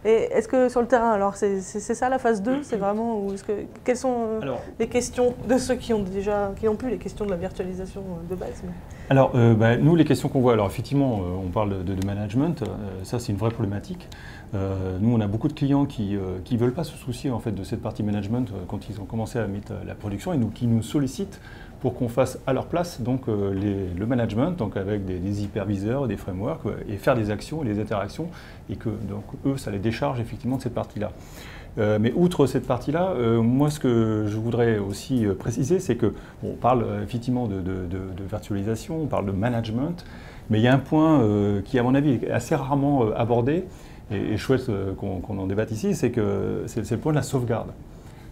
Et est-ce que sur le terrain, alors c'est ça la phase 2, c'est vraiment où quelles sont les questions de ceux qui n'ont plus les questions de la virtualisation de base Alors, nous, les questions qu'on voit, alors effectivement, on parle de management, ça c'est une vraie problématique. Nous, on a beaucoup de clients qui ne veulent pas se soucier en fait, de cette partie management quand ils ont commencé à mettre la production et qui nous sollicitent pour qu'on fasse à leur place donc, le management, donc avec des hyperviseurs, des frameworks, et faire des actions, des interactions, et que donc, eux, ça les décharge effectivement de cette partie-là. Mais outre cette partie-là, moi ce que je voudrais aussi préciser, c'est que on parle effectivement de virtualisation, on parle de management, mais il y a un point qui à mon avis est assez rarement abordé, et chouette qu'on en débatte ici, c'est le point de la sauvegarde.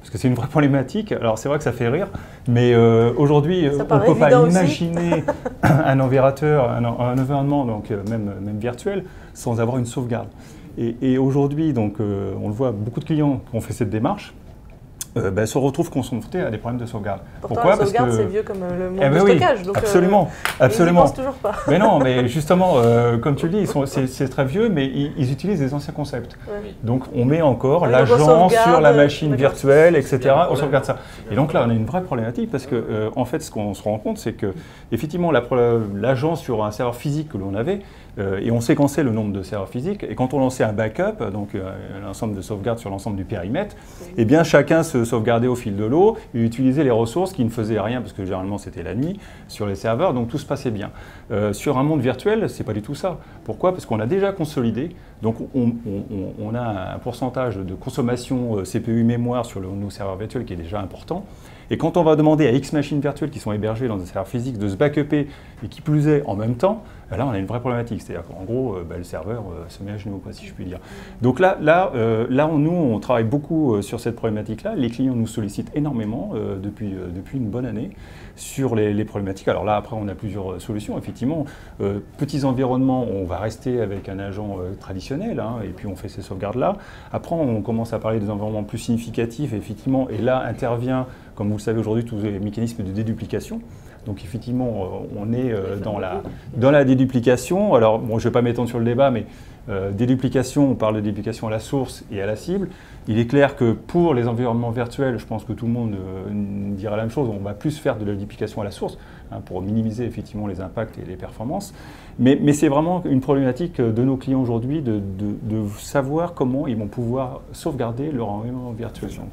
Parce que c'est une vraie problématique. Alors c'est vrai que ça fait rire, mais aujourd'hui, on ne peut pas imaginer un environnement, donc, même virtuel, sans avoir une sauvegarde. Et aujourd'hui, donc, on le voit, beaucoup de clients qui ont fait cette démarche se retrouvent confrontés à des problèmes de sauvegarde. Pourquoi la sauvegarde, c'est vieux comme le monde du stockage. Donc, absolument, absolument. Ils n'y pensent toujours pas. Mais non, mais justement, comme tu le dis, c'est très vieux, mais ils utilisent des anciens concepts. Ouais. Donc on met encore l'agent sur la machine virtuelle, etc. On sauvegarde ça. Et donc là, on a une vraie problématique parce que, en fait, ce qu'on se rend compte, c'est que effectivement, l'agent sur un serveur physique que l'on avait, et on séquençait le nombre de serveurs physiques, et quand on lançait un backup, donc l'ensemble de sauvegarde sur l'ensemble du périmètre, eh bien chacun se sauvegardait au fil de l'eau et utilisait les ressources qui ne faisaient rien, parce que généralement c'était la nuit, sur les serveurs, donc tout se passait bien. Sur un monde virtuel, c'est pas du tout ça. Pourquoi? Parce qu'on a déjà consolidé, donc on a un pourcentage de consommation CPU mémoire sur nos serveurs virtuels qui est déjà important. Et quand on va demander à X machines virtuelles qui sont hébergées dans des serveurs physiques de se backuper et qui plus est en même temps, là on a une vraie problématique. C'est-à-dire qu'en gros, le serveur se met à genoux, si je puis dire. Donc là nous, on travaille beaucoup sur cette problématique-là. Les clients nous sollicitent énormément depuis une bonne année sur les problématiques. Alors là, après, on a plusieurs solutions. Effectivement, petits environnements, on va rester avec un agent traditionnel, et puis on fait ces sauvegardes-là. Après, on commence à parler des environnements plus significatifs, effectivement, et là intervient, comme vous le savez aujourd'hui, tous les mécanismes de déduplication. Donc effectivement, on est dans la déduplication. Alors, bon, je ne vais pas m'étendre sur le débat, mais déduplication, on parle de déduplication à la source et à la cible. Il est clair que pour les environnements virtuels, je pense que tout le monde dira la même chose, on va plus faire de la déduplication à la source pour minimiser effectivement les impacts et les performances. Mais c'est vraiment une problématique de nos clients aujourd'hui de savoir comment ils vont pouvoir sauvegarder leur environnement virtuel. Donc,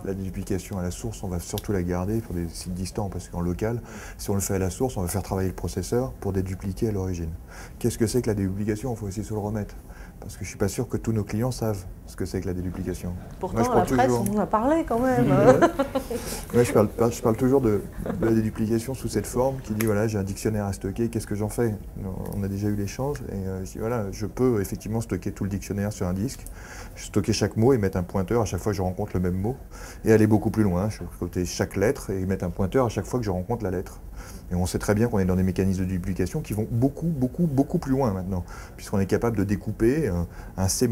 la déduplication à la source, on va surtout la garder pour des sites distants, parce qu'en local, si on le fait à la source, on va faire travailler le processeur pour dédupliquer à l'origine. Qu'est-ce que c'est que la déduplication? Il faut essayer de se le remettre. Parce que je ne suis pas sûr que tous nos clients savent ce que c'est que la déduplication. Pourtant, moi, la presse, on en a parlé quand même. Ouais, je parle toujours de la déduplication sous cette forme qui dit, voilà, j'ai un dictionnaire à stocker, qu'est-ce que j'en fais? On a déjà eu l'échange, et je dis, voilà, je peux effectivement stocker tout le dictionnaire sur un disque, stocker chaque mot et mettre un pointeur à chaque fois que je rencontre le même mot, et aller beaucoup plus loin, je peux stocker chaque lettre et mettre un pointeur à chaque fois que je rencontre la lettre. Et on sait très bien qu'on est dans des mécanismes de duplication qui vont beaucoup plus loin maintenant, puisqu'on est capable de découper un C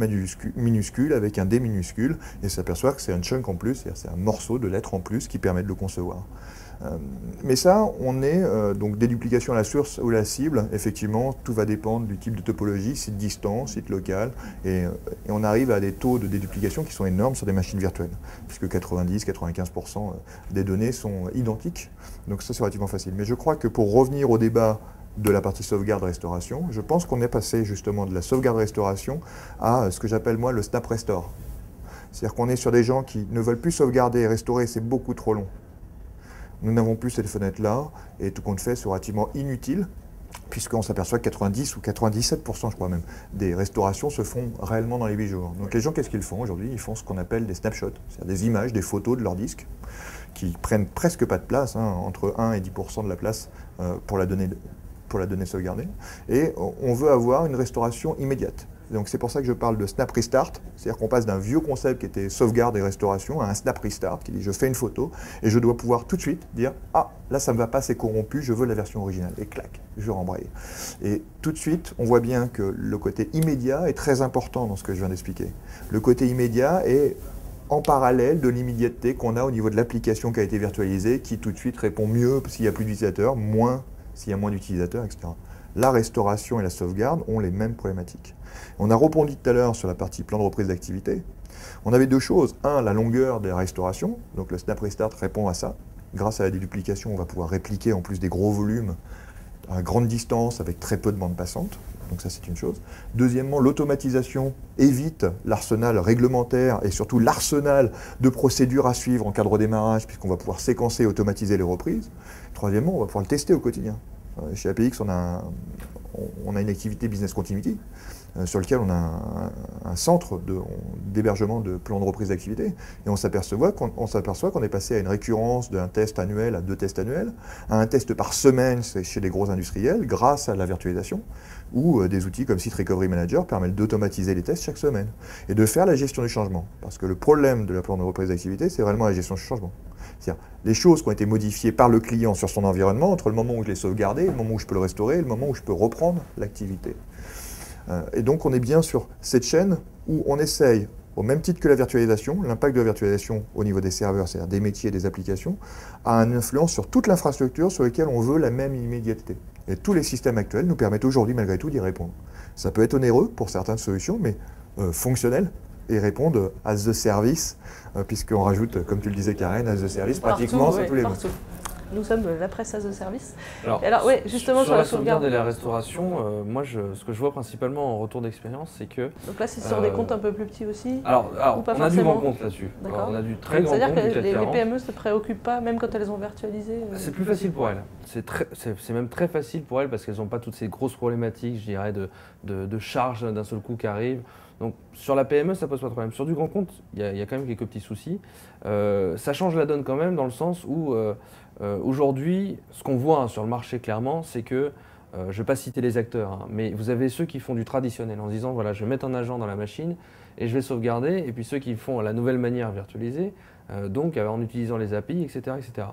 minuscule avec un D minuscule, et s'aperçoit que c'est un chunk en plus, c'est-à-dire c'est un morceau de lettre en plus qui permet de le concevoir. Mais ça, on est donc déduplication à la source ou à la cible, effectivement, tout va dépendre du type de topologie, site distant, site local, et on arrive à des taux de déduplication qui sont énormes sur des machines virtuelles, puisque 90-95% des données sont identiques, donc ça c'est relativement facile. Mais je crois que pour revenir au débat de la partie sauvegarde-restauration, je pense qu'on est passé justement de la sauvegarde-restauration à ce que j'appelle moi le snap restore. C'est-à-dire qu'on est sur des gens qui ne veulent plus sauvegarder et restaurer, c'est beaucoup trop long. Nous n'avons plus cette fenêtre-là, et tout compte fait, c'est relativement inutile, puisqu'on s'aperçoit que 90 ou 97%, je crois même, des restaurations se font réellement dans les 8 jours. Donc les gens, qu'est-ce qu'ils font aujourd'hui? Ils font ce qu'on appelle des snapshots, c'est-à-dire des images, des photos de leur disque, qui prennent presque pas de place, entre 1 et 10% de la place pour la donnée sauvegardée, et on veut avoir une restauration immédiate. Donc c'est pour ça que je parle de snap restart, c'est-à-dire qu'on passe d'un vieux concept qui était sauvegarde et restauration à un snap restart qui dit je fais une photo et je dois pouvoir tout de suite dire ah là ça ne me va pas, c'est corrompu, je veux la version originale, et clac, je rembraye. Et tout de suite on voit bien que le côté immédiat est très important dans ce que je viens d'expliquer. Le côté immédiat est en parallèle de l'immédiateté qu'on a au niveau de l'application qui a été virtualisée, qui tout de suite répond mieux s'il y a plus d'utilisateurs, moins s'il y a moins d'utilisateurs, etc. la restauration et la sauvegarde ont les mêmes problématiques. On a rebondi tout à l'heure sur la partie plan de reprise d'activité. On avait deux choses. Un, la longueur des restaurations. Donc le Snap Restart répond à ça. Grâce à la déduplication, on va pouvoir répliquer en plus des gros volumes à grande distance avec très peu de bandes passantes. Donc ça, c'est une chose. Deuxièmement, l'automatisation évite l'arsenal réglementaire et surtout l'arsenal de procédures à suivre en cas de redémarrage, puisqu'on va pouvoir séquencer et automatiser les reprises. Troisièmement, on va pouvoir le tester au quotidien. Chez APX, on a une activité Business Continuity sur lequel on a un centre d'hébergement de plans de reprise d'activité. Et on s'aperçoit qu'on est passé à une récurrence d'un test annuel à 2 tests annuels, à un test par semaine chez les gros industriels, grâce à la virtualisation, où des outils comme Site Recovery Manager permettent d'automatiser les tests chaque semaine et de faire la gestion du changement. Parce que le problème de la plan de reprise d'activité, c'est vraiment la gestion du changement. C'est-à-dire les choses qui ont été modifiées par le client sur son environnement entre le moment où je l'ai sauvegardé, le moment où je peux le restaurer, et le moment où je peux reprendre l'activité. Et donc on est bien sur cette chaîne où on essaye, au même titre que la virtualisation, l'impact de la virtualisation au niveau des serveurs, c'est-à-dire des métiers et des applications, a une influence sur toute l'infrastructure sur laquelle on veut la même immédiateté. Et tous les systèmes actuels nous permettent aujourd'hui malgré tout d'y répondre. Ça peut être onéreux pour certaines solutions, mais fonctionnel et répondent as the service, puisqu'on rajoute, comme tu le disais Karen, as the service pratiquement sur tous les mots. Nous sommes la presse as a service. Alors ouais, justement sur la sauvegarde et la restauration, moi ce que je vois principalement en retour d'expérience, c'est que... Donc là c'est sur des comptes un peu plus petits aussi Alors ou pas on a du grand compte là-dessus. On a du très grand compte. C'est-à-dire que les PME ne se préoccupent pas, même quand elles ont virtualisé C'est plus facile pour elles. C'est même très facile pour elles parce qu'elles n'ont pas toutes ces grosses problématiques, je dirais, de charges d'un seul coup qui arrivent. Donc sur la PME, ça pose pas de problème. Sur du grand compte, il y a quand même quelques petits soucis. Ça change la donne quand même dans le sens où aujourd'hui, ce qu'on voit sur le marché clairement, c'est que, je ne vais pas citer les acteurs, mais vous avez ceux qui font du traditionnel en se disant voilà, je vais mettre un agent dans la machine et je vais sauvegarder, et puis ceux qui font la nouvelle manière virtualisée, donc en utilisant les API, etc., etc.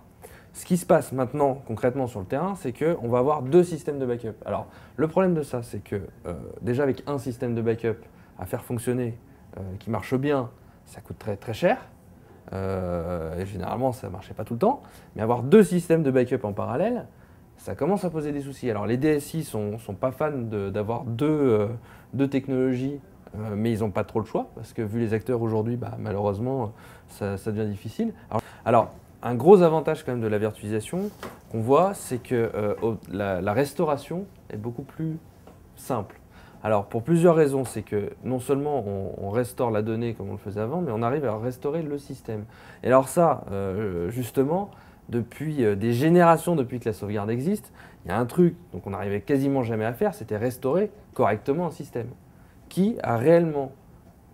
Ce qui se passe maintenant concrètement sur le terrain, c'est qu'on va avoir 2 systèmes de backup. Alors le problème de ça, c'est que déjà avec un système de backup à faire fonctionner, qui marche bien, ça coûte très très cher. Et généralement, ça ne marchait pas tout le temps. Mais avoir 2 systèmes de backup en parallèle, ça commence à poser des soucis. Alors les DSI ne sont pas fans d'avoir deux technologies, mais ils n'ont pas trop le choix, parce que vu les acteurs aujourd'hui, malheureusement, ça devient difficile. Alors, un gros avantage quand même de la virtualisation qu'on voit, c'est que la restauration est beaucoup plus simple. Alors pour plusieurs raisons, c'est que non seulement on restaure la donnée comme on le faisait avant, mais on arrive à restaurer le système. Et alors ça, justement, depuis des générations, depuis que la sauvegarde existe, il y a un truc donc on n'arrivait quasiment jamais à faire, c'était restaurer correctement un système. Qui a réellement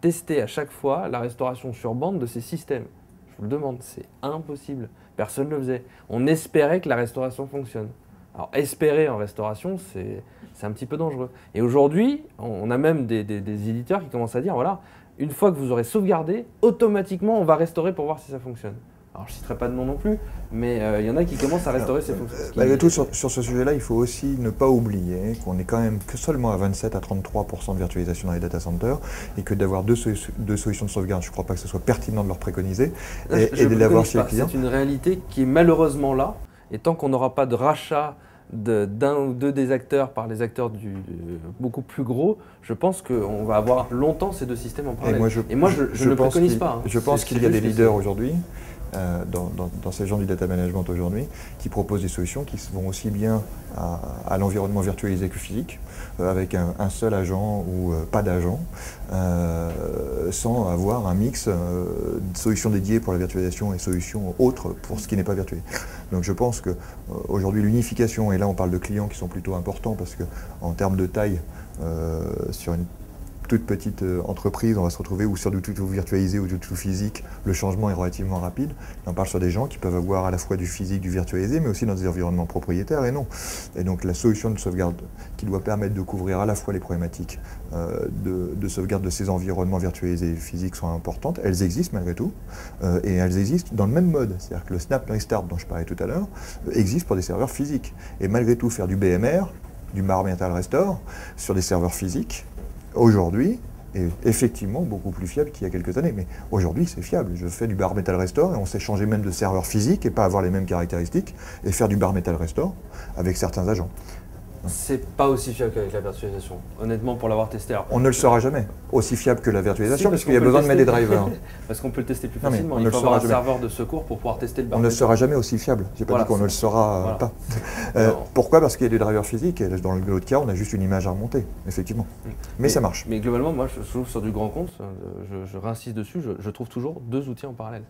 testé à chaque fois la restauration sur bande de ces systèmes? Je vous le demande, c'est impossible. Personne ne le faisait. On espérait que la restauration fonctionne. Alors espérer en restauration, c'est un petit peu dangereux. Et aujourd'hui, on a même des éditeurs qui commencent à dire, voilà, une fois que vous aurez sauvegardé, automatiquement, on va restaurer pour voir si ça fonctionne. Alors je ne citerai pas de nom non plus, mais il y en a qui commencent à restaurer ces fonctions. Malgré tout, sur ce sujet-là, il faut aussi ne pas oublier qu'on est quand même que seulement à 27 à 33% de virtualisation dans les data centers, et que d'avoir deux solutions de sauvegarde, je ne crois pas que ce soit pertinent de leur préconiser, et de l'avoir chez les clients. C'est une réalité qui est malheureusement là, et tant qu'on n'aura pas de rachat d'un ou deux des acteurs par les acteurs beaucoup plus gros, je pense qu'on va avoir longtemps ces 2 systèmes en parallèle. Et moi, je ne préconise pas. Je pense qu'il y a des leaders aujourd'hui, dans ces gens du data management aujourd'hui, qui proposent des solutions qui vont aussi bien à l'environnement virtualisé que physique, avec un seul agent ou pas d'agent, sans avoir un mix de solutions dédiées pour la virtualisation et solutions autres pour ce qui n'est pas virtualisé. Donc je pense qu'aujourd'hui l'unification, et là on parle de clients qui sont plutôt importants parce qu'en termes de taille, sur une toute petite entreprise, on va se retrouver ou sur du tout virtualisé ou du tout physique, le changement est relativement rapide. On parle sur des gens qui peuvent avoir à la fois du physique, du virtualisé, mais aussi dans des environnements propriétaires et non. Et donc la solution de sauvegarde qui doit permettre de couvrir à la fois les problématiques de sauvegarde de ces environnements virtualisés et physiques sont importantes. Elles existent malgré tout, et elles existent dans le même mode. C'est-à-dire que le Snap Restart dont je parlais tout à l'heure existe pour des serveurs physiques. Et malgré tout, faire du BMR, du Bare Metal Restore, sur des serveurs physiques, aujourd'hui, est effectivement beaucoup plus fiable qu'il y a quelques années. Mais aujourd'hui, c'est fiable. Je fais du Bare Metal Restore et on sait changer même de serveur physique et pas avoir les mêmes caractéristiques et faire du Bare Metal Restore avec certains agents. C'est pas aussi fiable qu'avec la virtualisation. Honnêtement, pour l'avoir testé. Alors, on ne le saura jamais aussi fiable que la virtualisation parce qu'il y a besoin de mettre des drivers. Parce qu'on peut le tester plus facilement. Il faut avoir un serveur de secours pour pouvoir tester le bar. On ne sera jamais aussi fiable. J'ai pas dit qu'on ne le saura pas. Pourquoi? Parce qu'il y a des drivers physiques et dans l'autre cas, on a juste une image à remonter, effectivement. Mais ça marche. Mais globalement, moi, je trouve sur du grand compte, je réinsiste dessus, je trouve toujours 2 outils en parallèle.